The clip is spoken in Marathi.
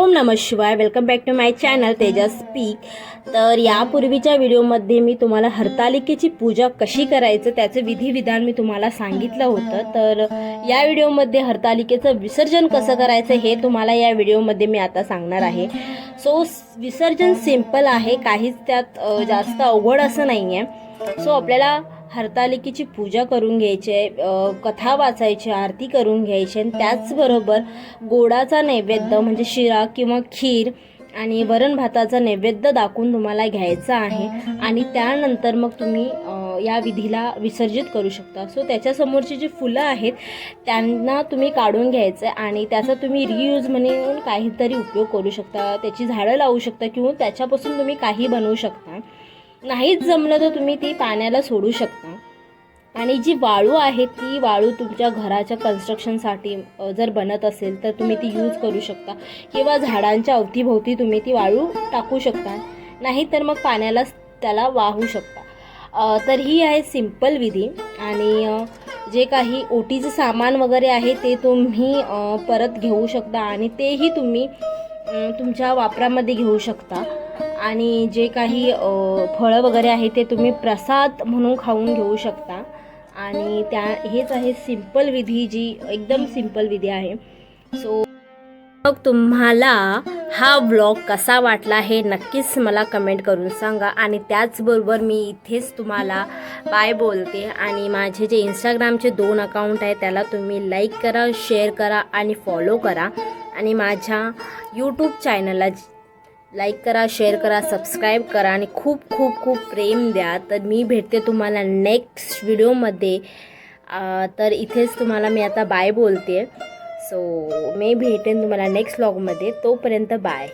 ओम नमः शिवाय. Welcome back to my channel Tejas speak. तर यापूर्वीच्या व्हिडिओमध्ये मी तुम्हाला हरतालिकेची पूजा कशी करायचं त्याचे विधिविधान मी तुम्हाला सांगितलं होतं. तर या व्हिडिओमध्ये हरतालिकेचं विसर्जन कसं करायचं हे तुम्हाला या व्हिडिओमध्ये मी आता सांगणार आहे. सो विसर्जन सिंपल आहे, काहीच त्यात जास्त अवघड असं नाही आहे. सो आपल्याला हरतालिकेची पूजा करून घ्यायची आहे, कथा वाचायची, आरती करून घ्यायची आणि त्याचबरोबर गोडाचा नैवेद्य म्हणजे शिरा किंवा खीर आणि वरण भाताचा नैवेद्य दाखवून तुम्हाला घ्यायचा आहे. आणि त्यानंतर मग तुम्ही या विधीला विसर्जित करू शकता. सो त्याच्यासमोरची जी फुलं आहेत त्यांना तुम्ही काढून घ्यायचं आणि त्याचा तुम्ही रियूज म्हणून काहीतरी उपयोग करू शकता. त्याची झाडं लावू शकता किंवा त्याच्यापासून तुम्ही काही बनवू शकता. नाहीच जमलं तर तुम्ही ती पाण्याला सोडू शकता. आणि जी वाळू आहे ती वाळू तुमच्या घराच्या कन्स्ट्रक्शनसाठी जर बनत असेल तर तुम्ही ती यूज करू शकता किंवा झाडांच्या अवतीभोवती तुम्ही ती वाळू टाकू शकता. नाही तर मग पाण्याला त्याला वाहू शकता. तर ही आहे सिंपल विधी. आणि जे काही ओटीचं सामान वगैरे आहे ते तुम्ही परत घेऊ शकता आणि तेही तुम्ही तुमच्या वापरामध्ये घेऊ शकता. आणि जे काही फळं वगैरे आहे ते तुम्ही प्रसाद म्हणून खाऊन घेऊ शकता. आणि हेच आहे सिंपल विधी, जी एकदम सिंपल विधी आहे. सो मग तुम्हाला हा व्लॉग कसा वाटला हे नक्कीच मला कमेंट करून सांगा. आणि त्याचबरोबर मी इथेच तुम्हाला बाय बोलते. आणि माझे जे इंस्टाग्रामचे 2 अकाउंट आहे त्याला तुम्ही लाईक करा, शेअर करा आणि फॉलो करा. आणि माझ्या यूट्यूब चॅनलला लाईक करा, शेअर करा, सबस्क्राईब करा आणि खूप खूप खूप प्रेम द्या. तर मी भेटते तुम्हाला नेक्स्ट व्हिडिओमध्ये. तर इथेच तुम्हाला मी आता बाय बोलते. सो मी भेटेन तुम्हाला नेक्स्ट व्लॉगमध्ये. तोपर्यंत बाय.